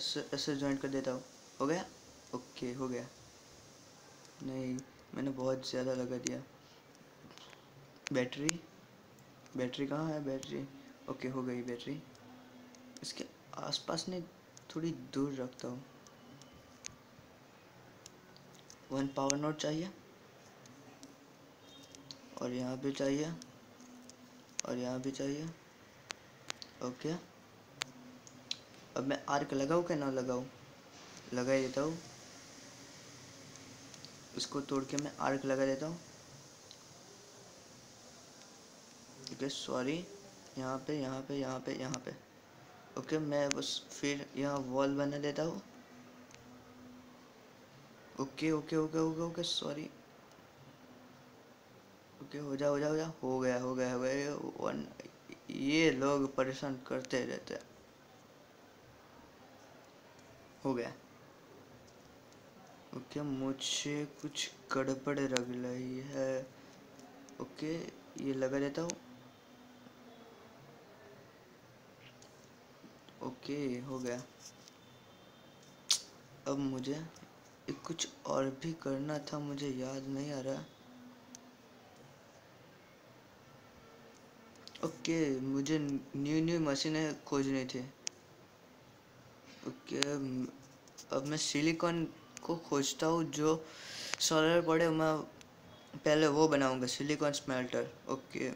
ऐसे ऐसे ज्वाइन कर देता हूँ। हो गया? ओके हो गया। नहीं, मैंने बहुत ज़्यादा लगा दिया। बैटरी, बैटरी कहाँ है? बैटरी, ओके हो गई बैटरी। इसके आसपास नहीं, थोड़ी दूर रखता हूँ। 1 पावर नोड चाहिए, और यहाँ भी चाहिए, और यहाँ भी चाहिए। ओके, अब मैं आर्क लगाऊँ क्या ना लगाऊँ? लगा ही देता हूँ। इसको तोड़ के मैं आर्क लगा देता हूँ। ओके सॉरी, यहाँ पे यहाँ पे यहाँ पे यहाँ पे। ओके, मैं बस फिर यहाँ वॉल बना देता हूँ। Okay okay okay okay okay sorry. Okay हो जा हो जा हो जा, हो गया हो गया हो गया। वन, ये लोग परेशान करते रहते हैं। हो गया। ओके, मुझे कुछ गड़बड़ लग रही है। ओके, ये लगा देता हूँ। ओके हो गया। अब मुझे कुछ और भी करना था, मुझे याद नहीं आ रहा। ओके, मुझे न्यू न्यू मशीनें खोजनी थी। ओके, अब मैं सिलिकॉन को खोजता हूँ जो सोलर पड़े। मैं पहले वो बनाऊंगा, सिलिकॉन स्मेल्टर। ओके,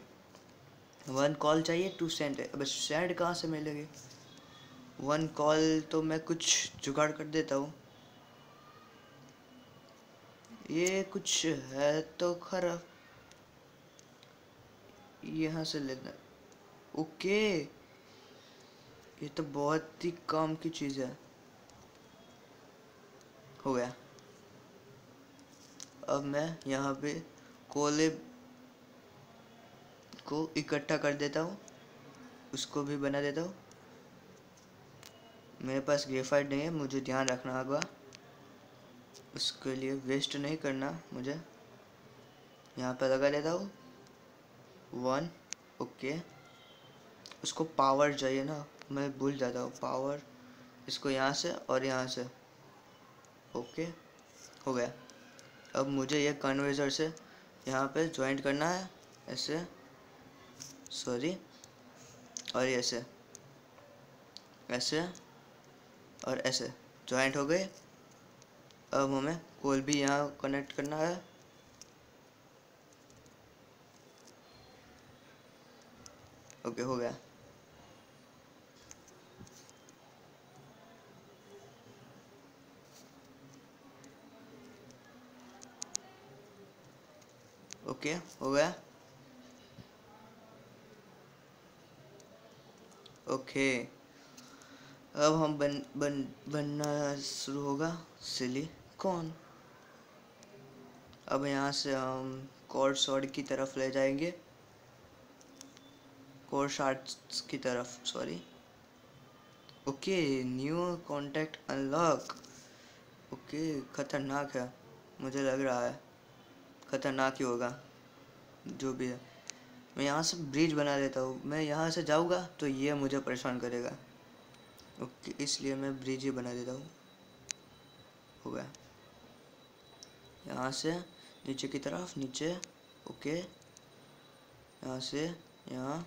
1 कॉल चाहिए 2 सेंट है। अब सेंट कहाँ से मिलेगी? 1 कॉल तो मैं कुछ जुगाड़ कर देता हूँ। ये कुछ है तो खराब, यहाँ से लेना। ओके, ये तो बहुत ही काम की चीज़ है। हो गया। अब मैं यहाँ पे कोयले को इकट्ठा कर देता हूँ, उसको भी बना देता हूँ। मेरे पास ग्रेफाइट नहीं है, मुझे ध्यान रखना होगा। उसके लिए वेस्ट नहीं करना मुझे। यहाँ पे लगा देता हूँ 1। ओके, उसको पावर चाहिए ना, मैं भूल जाता हूँ पावर। इसको यहाँ से और यहाँ से। ओके हो गया। अब मुझे ये कन्वर्टर से यहाँ पे ज्वाइंट करना है, ऐसे, सॉरी, और ऐसे ऐसे और ऐसे ज्वाइंट हो गए। अब हमें कोल भी यहाँ कनेक्ट करना है। ओके हो गया। ओके हो गया। ओके, अब हम बनना शुरू होगा सिलिकॉन। अब यहाँ से हम कोर शॉर्ट की तरफ ले जाएंगे, कोर शॉर्ट्स की तरफ, sorry. Okay, new contact unlock. Okay, खतरनाक है, मुझे लग रहा है खतरनाक ही होगा, जो भी है। मैं यहाँ से ब्रिज बना लेता हूँ। मैं यहाँ से जाऊँगा तो ये मुझे परेशान करेगा। ओके, इसलिए मैं ब्रिज ही बना देता हूँ। हो गया। यहाँ से नीचे की तरफ, नीचे। ओके, यहाँ से यहाँ।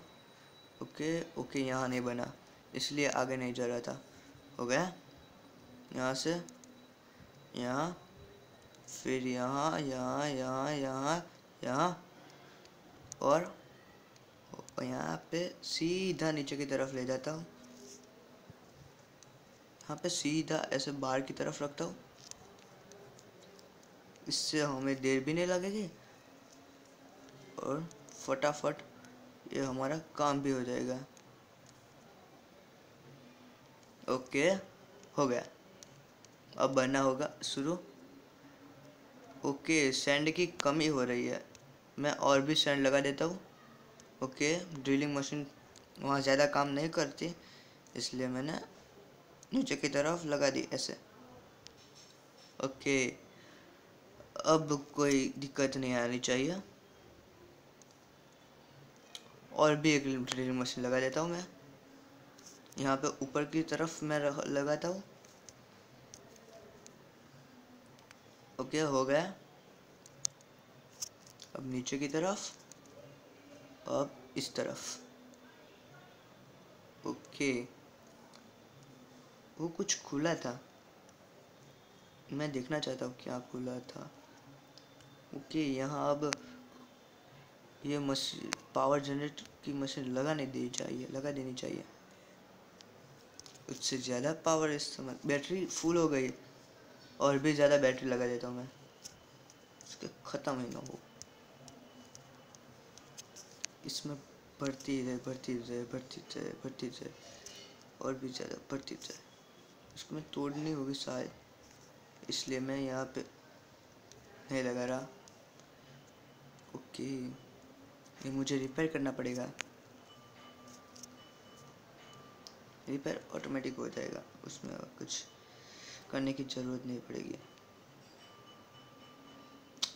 ओके ओके, यहाँ नहीं बना, इसलिए आगे नहीं जा रहा था। हो गया। यहाँ से यहाँ, फिर यहाँ यहाँ यहाँ यहाँ यहाँ, और यहाँ पे सीधा नीचे की तरफ ले जाता हूँ। यहाँ पे सीधा ऐसे बाहर की तरफ रखता हूँ। इससे हमें देर भी नहीं लगेगी और फटाफट ये हमारा काम भी हो जाएगा। ओके हो गया। अब बनना होगा शुरू। ओके, सैंड की कमी हो रही है, मैं और भी सैंड लगा देता हूँ। ओके, ड्रिलिंग मशीन वहाँ ज़्यादा काम नहीं करती, इसलिए मैंने नीचे की तरफ लगा दी ऐसे। ओके, अब कोई दिक्कत नहीं आनी चाहिए। और भी एक ड्रिलिंग मशीन लगा देता हूँ मैं यहाँ पे ऊपर की तरफ। मैं लगाता हूँ ओके हो गया। अब नीचे की तरफ, अब इस तरफ। ओके, वो कुछ खुला था, मैं देखना चाहता हूँ क्या खुला था। ओके, यहाँ अब ये मशीन, पावर जनरेट की मशीन लगा देनी चाहिए। उससे ज़्यादा पावर इस्तेमाल, बैटरी फुल हो गई, और भी ज़्यादा बैटरी लगा देता हूँ मैं, इसके ख़त्म ही ना हो। इसमें बढ़ती जाए और भी ज़्यादा बढ़ती जाए। इसमें तोड़नी होगी शायद, इसलिए मैं यहाँ पे नहीं लगा रहा। ओके, ये मुझे रिपेयर करना पड़ेगा। रिपेयर ऑटोमेटिक हो जाएगा, उसमें कुछ करने की ज़रूरत नहीं पड़ेगी।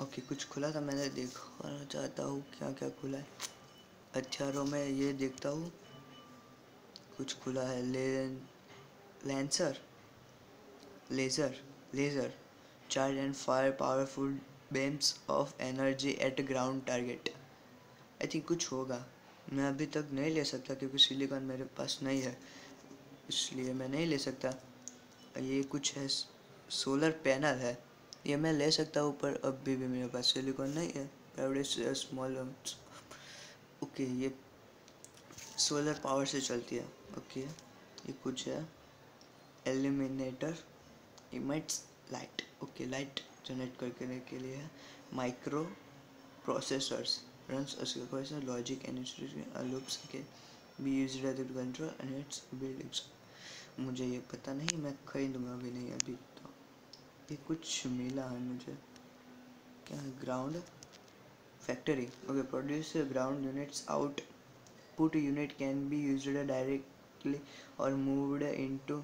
ओके, कुछ खुला था, मैंने देखना चाहता हूँ क्या क्या खुला है। हथियारों में ये देखता हूँ कुछ खुला है। Laser laser charge and fire powerful beams of energy at ground target. I think कुछ होगा, मैं अभी तक नहीं ले सकता क्योंकि सिलिकॉन मेरे पास नहीं है, इसलिए मैं नहीं ले सकता। ये कुछ है, सोलर पैनल है, ये मैं ले सकता हूँ, पर अभी भी मेरे पास सिलिकॉन नहीं है। स्मॉल। ओके, ये सोलर पावर से चलती है। ओके, ये कुछ है। Illuminator emits light. Okay, light generate करने के लिए है। Micro processors runs a sequential logic and instruction loops can be used to control and its buildings। मुझे ये पता नहीं, मैं खरीदूंगा अभी नहीं, अभी तो ये कुछ मिला है मुझे। क्या है? Ground factory. Okay, produce ground units output unit can be used directly और moved into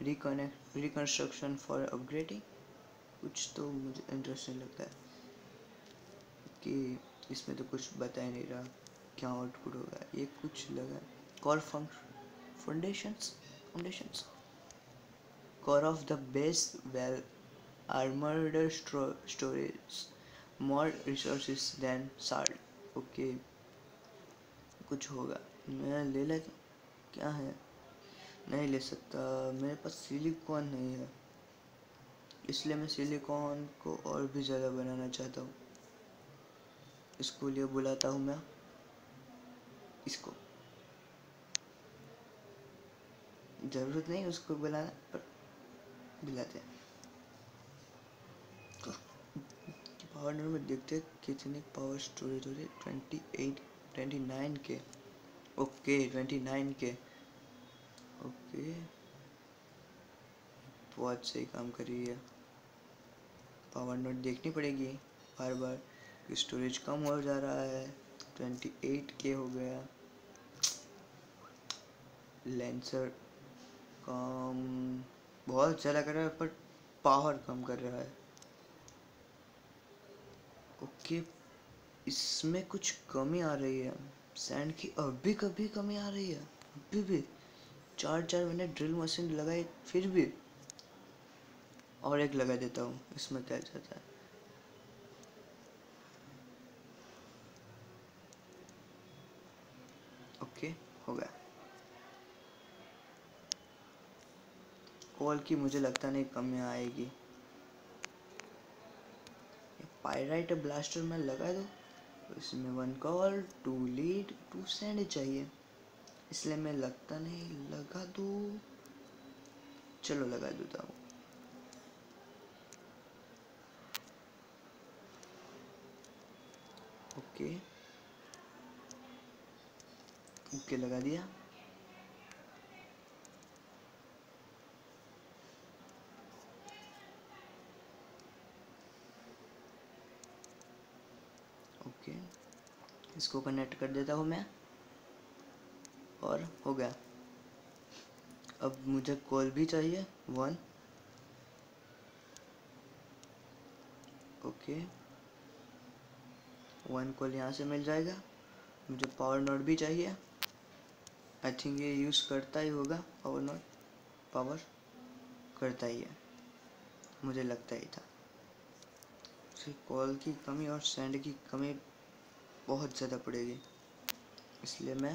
reconstruction for upgrading. कुछ तो मुझे इंटरेस्टिंग लगता है कि इसमें तो कुछ बता ही नहीं रहा क्या आउटपुट होगा। ये कुछ लगा, core foundations core of the base well armoured storage more resources than salt। Okay, कुछ होगा, मैं ले लेता। क्या है? नहीं ले सकता, मेरे पास सिलिकॉन नहीं है, इसलिए मैं सिलिकॉन को और भी ज़्यादा बनाना चाहता हूँ। इसको लिए बुलाता हूँ मैं, इसको ज़रूरत नहीं उसको बुलाना, पर बुलाते हैं। पावर नोड में देखते हैं कितनी पावर स्टोरेज हो रही है। 29 के। ओके, 29 के। ओके, बहुत सही काम कर रही है। पावर नोट देखनी पड़ेगी बार बार, स्टोरेज कम हो जा रहा है। 28 के हो गया। लेंसर कम, बहुत ज़्यादा कर रहा है, पर पावर कम कर रहा है। ओके, इसमें कुछ कमी आ रही है। सैंड की अभी कभी कमी आ रही है, अभी भी 4 मैंने ड्रिल मशीन लगाई, फिर भी। और एक लगा देता हूँ, इसमें क्या जाता है। ओके, हो गया। कोल की मुझे लगता नहीं कमी आएगी। पायराइट ब्लास्टर में लगा दो, इसमें 1 कॉल 2 लीड 2 सैंड चाहिए, इसलिए मैं लगता नहीं, लगा दो। चलो लगा देता हूँ। ओके, ओके लगा दिया। ओके, इसको कनेक्ट कर देता हूँ मैं, और हो गया। अब मुझे कॉल भी चाहिए 1। ओके, 1 कॉल यहाँ से मिल जाएगा। मुझे पावर नोड भी चाहिए, आई थिंक ये यूज़ करता ही होगा पावर नोड, पावर करता ही है, मुझे लगता ही था। से कॉल की कमी और सेंड की कमी बहुत ज़्यादा पड़ेगी, इसलिए मैं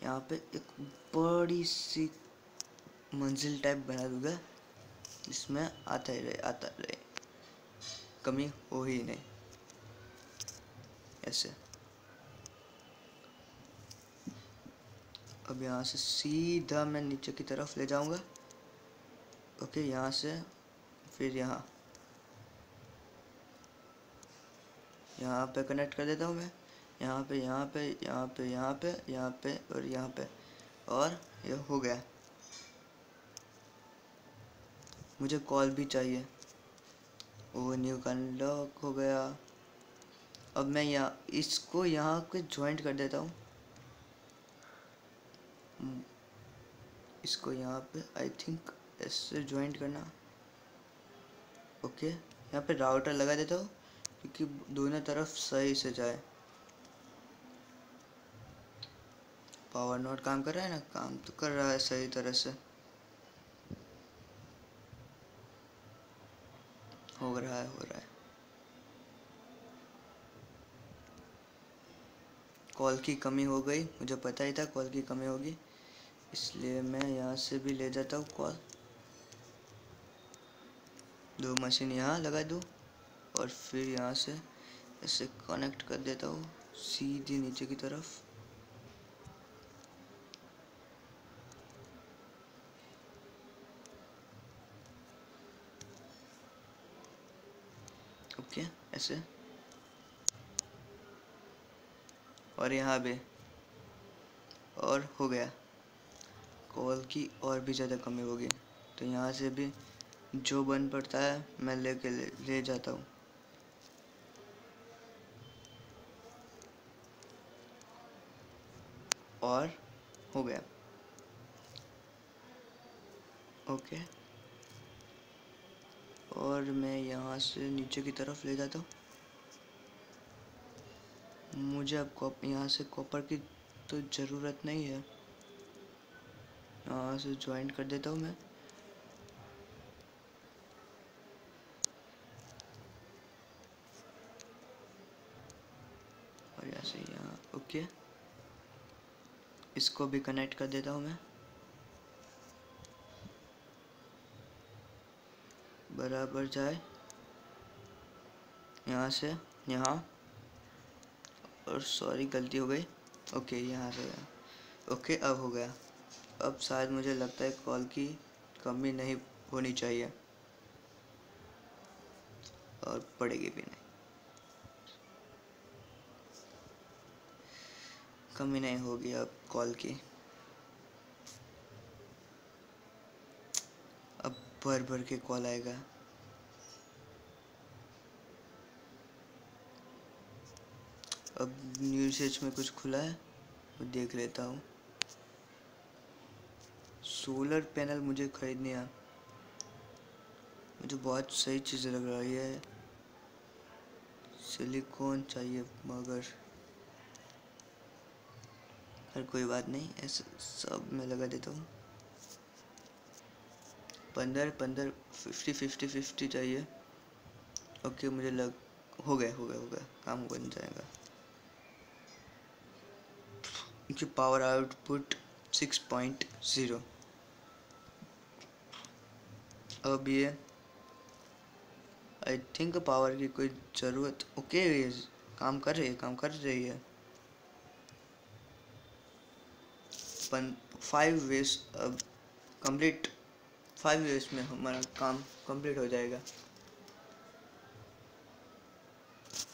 यहाँ पे एक बड़ी सी मंजिल टाइप बना दूंगा जिसमें आता रहे, कमी हो ही नहीं। ऐसे अब यहाँ से सीधा मैं नीचे की तरफ ले जाऊंगा। ओके, यहाँ से फिर यहाँ पे कनेक्ट कर देता हूँ मैं। यहाँ पे यहाँ पे यहाँ पे यहाँ पे यहाँ पे और यहाँ पे, और ये हो गया। मुझे कॉल भी चाहिए। वो न्यू का अनलॉक हो गया। अब मैं इसको यहाँ पे ज्वाइंट कर देता हूँ। इसको यहाँ पे आई थिंक ऐसे ज्वाइंट करना। ओके, यहाँ पे राउटर लगा देता हूँ क्योंकि दोनों तरफ सही से जाए। पावर नोड काम कर रहा है ना, काम तो कर रहा है सही तरह से, हो रहा है। कॉल की कमी हो गई, मुझे पता ही था कॉल की कमी होगी, इसलिए मैं यहाँ से भी ले जाता हूँ कॉल। 2 मशीन यहाँ लगा दूँ और फिर यहाँ से ऐसे कनेक्ट कर देता हूँ सीधी नीचे की तरफ। ओके, ऐसे, और यहाँ भी, और हो गया। कॉल की और भी ज़्यादा कमी होगी, तो यहाँ से भी जो बन पड़ता है मैं ले जाता हूँ। और हो गया। ओके, और मैं यहाँ से नीचे की तरफ ले जाता हूँ। मुझे अब यहाँ से कॉपर की तो ज़रूरत नहीं है, यहाँ से ज्वाइंट कर देता हूँ मैं। और यहाँ से यहाँ, ओके, इसको भी कनेक्ट कर देता हूँ मैं बराबर जाए, यहाँ से यहाँ, और सॉरी गलती हो गई। ओके, यहाँ से ओके, अब हो गया। अब शायद मुझे लगता है कॉल की कमी नहीं होनी चाहिए और पड़ेगी भी नहीं, कमी नहीं होगी अब कॉल की। अब भर भर के कॉल आएगा। अब न्यूज़ में कुछ खुला है, वो देख लेता हूँ। सोलर पैनल मुझे खरीदनी है, मुझे बहुत सही चीज़ लग रही है। सिलिकॉन चाहिए मगर हर कोई बात नहीं, ऐसे सब मैं लगा देता हूँ। 15 50 चाहिए। ओके, मुझे हो गया, काम बन जाएगा। इनकी पावर आउटपुट 6.0। अब ये आई थिंक पावर की कोई ज़रूरत, ओके, काम कर रही है। 5 वेज अब कंप्लीट, 5 वेज में हमारा काम कंप्लीट हो जाएगा।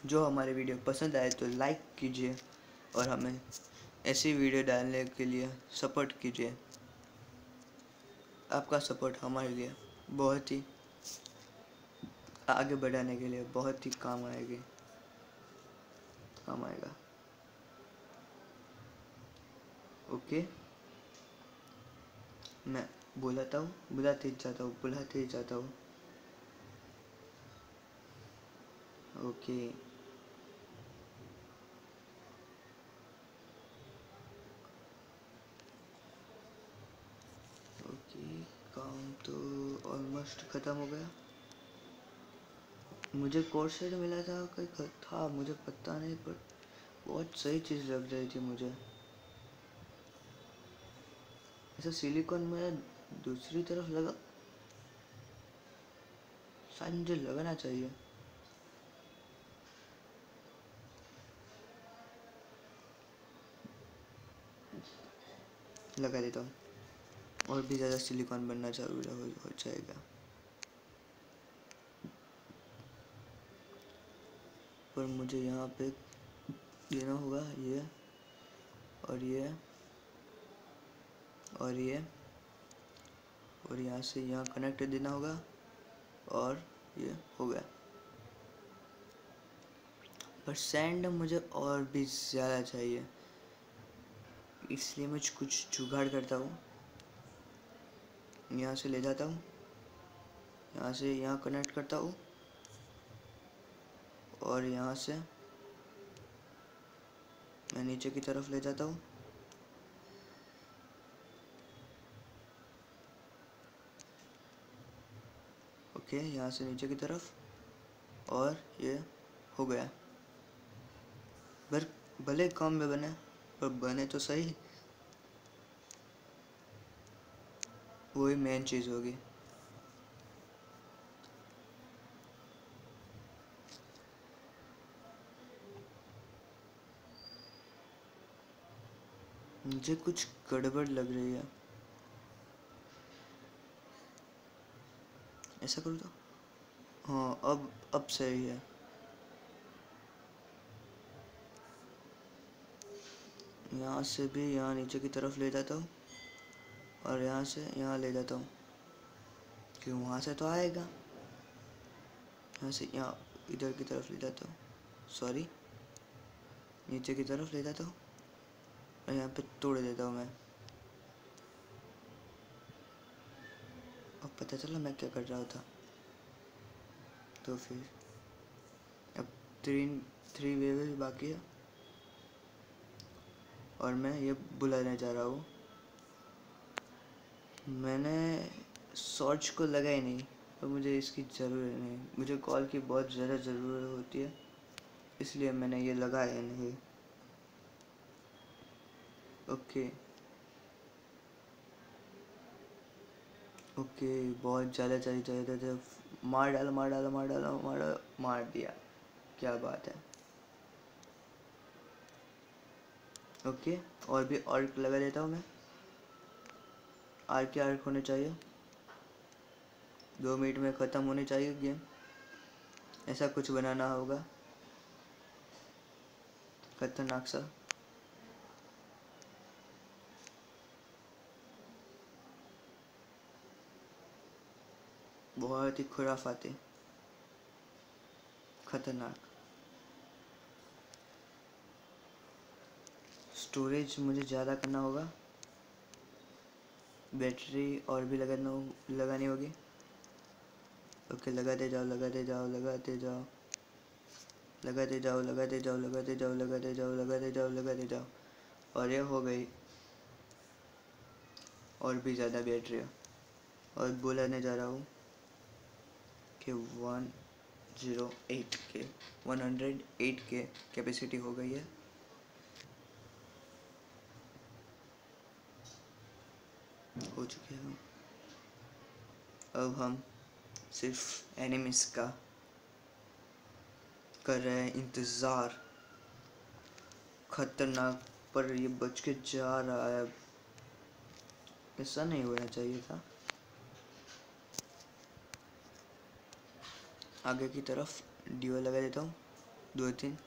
जो हमारे वीडियो पसंद आए तो लाइक कीजिए और हमें ऐसी वीडियो डालने के लिए सपोर्ट कीजिए। आपका सपोर्ट हमारे लिए बहुत ही आगे बढ़ाने के लिए बहुत ही काम आएगा। ओके, मैं बुलाते ही जाता हूँ। ओके, काम तो ऑलमोस्ट ख़त्म हो गया। मुझे कोर्ट साइड मिला था, कोई था मुझे पता नहीं, पर बहुत सही चीज़ लग रही थी मुझे। ऐसा सिलिकॉन में दूसरी तरफ लगा, शायद मुझे लगाना चाहिए। लगा देता हूँ, और भी ज़्यादा सिलिकॉन बनना चालू हो जाएगा। पर मुझे यहाँ पे देना होगा ये और ये और ये, और यहाँ से यहाँ कनेक्ट देना होगा, और ये हो गया। पर सैंड मुझे और भी ज़्यादा चाहिए, इसलिए मैं कुछ जुगाड़ करता हूँ। यहाँ से ले जाता हूँ, यहाँ से यहाँ कनेक्ट करता हूँ, और यहाँ से मैं नीचे की तरफ ले जाता हूँ। ओके, यहाँ से नीचे की तरफ, और ये हो गया। पर भले कम में बने, पर बने तो सही, वही मेन चीज़ होगी। मुझे कुछ गड़बड़ लग रही है। ऐसा करूँ तो हाँ, अब सही है। यहाँ से भी यहाँ नीचे की तरफ ले जाता हूँ, और यहाँ से यहाँ ले जाता हूँ, क्यों वहाँ से तो आएगा। यहाँ से यहाँ इधर की तरफ ले जाता हूँ, सॉरी, नीचे की तरफ ले जाता हूँ, और यहाँ पे तोड़ देता हूँ मैं। अब पता चला मैं क्या कर रहा था। तो फिर अब थ्री वेव बाकी है, और मैं ये बुलाने जा रहा हूँ। मैंने सर्च को लगा ही नहीं, और मुझे इसकी ज़रूरत नहीं, मुझे कॉल की बहुत ज़्यादा ज़रूरत होती है, इसलिए मैंने ये लगाया नहीं। ओके ओके, बहुत ज़्यादा चाहिए। मार डालो, मार डालो, मार डालो, मार डालो, मार दिया, क्या बात है। ओके, और भी आर्क लगा देता हूँ मैं। आर्क के आर्क होने चाहिए, 2 मिनट में ख़त्म होनी चाहिए गेम। ऐसा कुछ बनाना होगा खतरनाक सा। बहुत ही खुराफाती, खतरनाक। स्टोरेज मुझे ज़्यादा करना होगा, बैटरी और भी लगानी होगी। ओके, लगाते जाओ, लगाते जाओ, लगाते जाओ, लगाते जाओ, लगाते जाओ, लगाते जाओ, लगाते जाओ, लगाते जाओ, लगाते जाओ, और ये हो गई। और भी ज़्यादा बैटरी है, और बुलाने जा रहा हूँ कि 108 के कैपेसिटी हो गई है। हो चुके हैं। अब हम सिर्फ एनिमीज का कर रहे हैं इंतज़ार। खतरनाक, पर ये बच के जा रहा है, ऐसा नहीं होना चाहिए था। आगे की तरफ डीओ लगा देता हूँ, 2-3,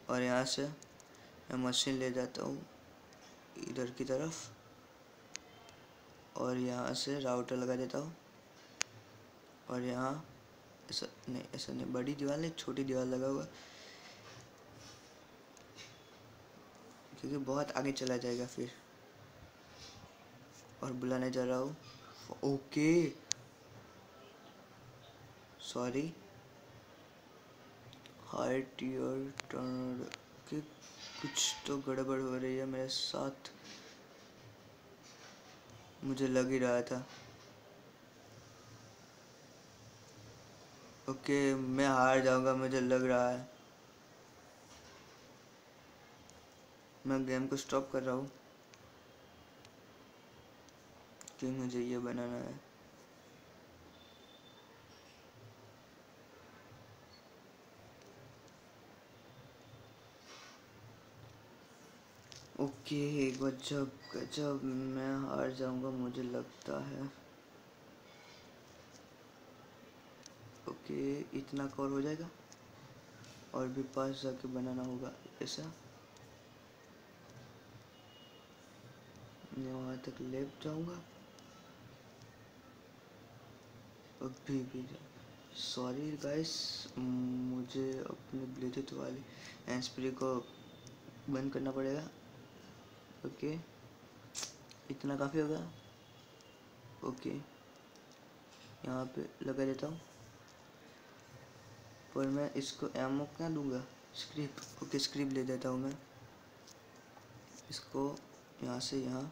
और यहाँ से मैं मशीन ले जाता हूँ इधर की तरफ, और यहाँ से राउटर लगा देता हूँ, और यहाँ ऐसा नहीं, बड़ी दीवार नहीं, छोटी दीवार लगा हुआ, क्योंकि बहुत आगे चला जाएगा फिर। और बुलाने जा रहा हूँ। Okay, sorry, heart your turn के, कुछ तो गड़बड़ हो रही है मेरे साथ, मुझे लग ही रहा था। ओके मैं हार जाऊंगा मुझे लग रहा है। मैं गेम को स्टॉप कर रहा हूँ कि मुझे ये बनाना है। ओके गजब गजब, मैं हार जाऊंगा मुझे लगता है। ओके इतना कवर हो जाएगा और भी पास जाके बनाना होगा ऐसा। मैं वहाँ तक लेफ्ट जाऊंगा अभी भी। सॉरी गाइस, मुझे अपने ब्लूटूथ वाली हैंड्स फ्री को बंद करना पड़ेगा। ओके इतना काफ़ी होगा। ओके यहाँ पे लगा देता हूँ, पर मैं इसको एमओ क्या दूंगा, स्क्रिप। ओके स्क्रिप ले देता हूँ मैं इसको। यहाँ से यहाँ,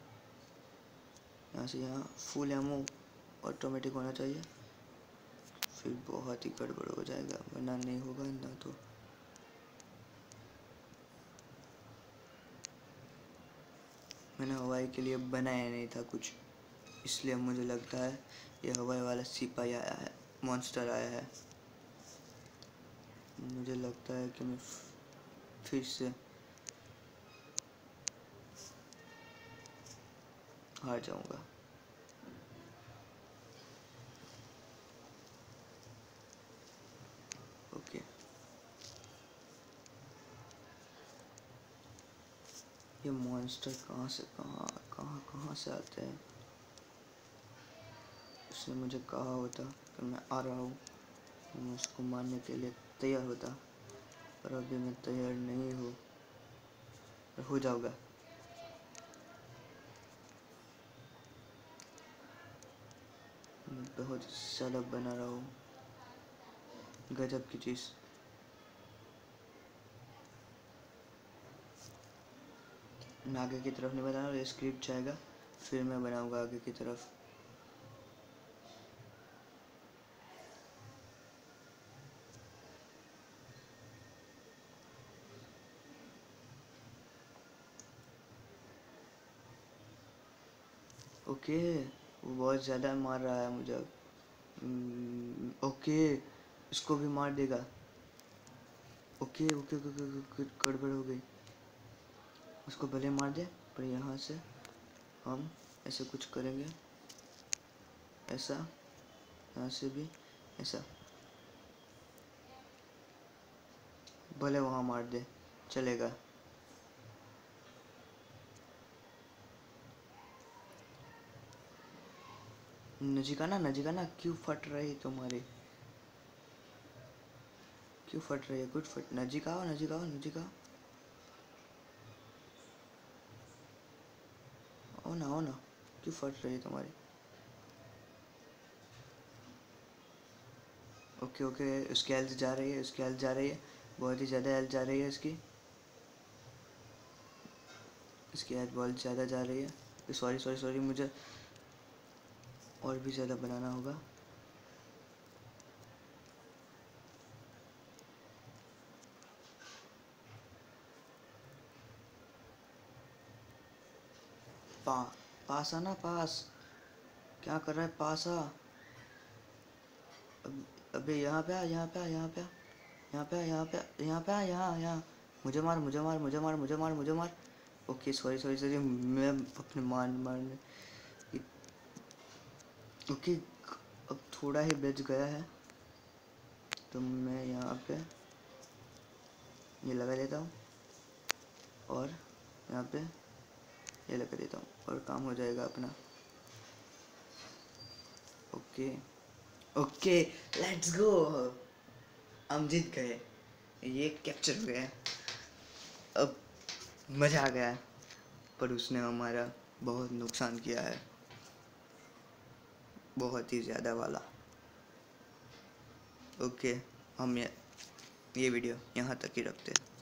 यहाँ से यहाँ फुल एमओ ऑटोमेटिक होना चाहिए, फिर बहुत ही गड़बड़ हो जाएगा वरना नहीं होगा ना। तो मैंने हवाई के लिए बनाया नहीं था कुछ, इसलिए मुझे लगता है ये हवाई वाला सिपाही आया है, मॉन्स्टर आया है। मुझे लगता है कि मैं फिर से हार जाऊंगा। ओके ये मॉन्स्टर कहाँ से कहाँ से आते हैं। उसने मुझे कहा होता कि मैं आ रहा हूँ, मैं उसको मारने के लिए तैयार होता, पर अभी मैं तैयार नहीं हूँ। हो जाऊंगा। मैं बहुत ज़्यादा बना रहा हूँ, गजब की चीज़। मैं आगे की तरफ नहीं बना रहा, ये स्क्रिप्ट जाएगा फिर मैं बनाऊंगा आगे की तरफ। ओके वो बहुत ज़्यादा मार रहा है मुझे। ओके इसको भी मार देगा। ओके ओके ओके ओके गड़बड़ हो गई। उसको भले मार दे, पर यहाँ से हम ऐसे कुछ करेंगे, ऐसा, यहाँ से भी ऐसा, भले वहाँ मार दे चलेगा। नजिकाना क्यों फट रही तुम्हारी, क्यों फट रही है, कुछ फट। नजिकाओ नजिकाओ नजिकाओ, ओ ना क्यों फट रही है तुम्हारी। ओके ओके उसकी हेल्थ जा रही है, उसकी हेल्थ जा रही है, बहुत ही ज़्यादा हेल्थ जा रही है इसकी, इसकी हेल्थ बहुत ज़्यादा जा रही है। सॉरी सॉरी सॉरी, मुझे और भी ज़्यादा बनाना होगा। पास आना, पास क्या कर रहा है, पास आ। अबे यहाँ पे आ, यहाँ पे आ, यहाँ पे आ, यहाँ पे आ, यहाँ पे आ, यहाँ पे आ, यहाँ यहाँ। मुझे मार मुझे मार मुझे मार मुझे मार मुझे मार। ओके सॉरी सॉरी सॉरी, मैं अपने मारने। ओके अब थोड़ा ही बच गया है, तो मैं यहाँ पे ये लगा देता हूँ और यहाँ पे ये लगा देता हूँ और काम हो जाएगा अपना। ओके ओके लेट्स गो, हम जीत गए, ये कैप्चर हो गया। अब मज़ा आ गया, पर उसने हमारा बहुत नुकसान किया है, बहुत ही ज़्यादा वाला। ओके हम ये वीडियो यहाँ तक ही रखते हैं।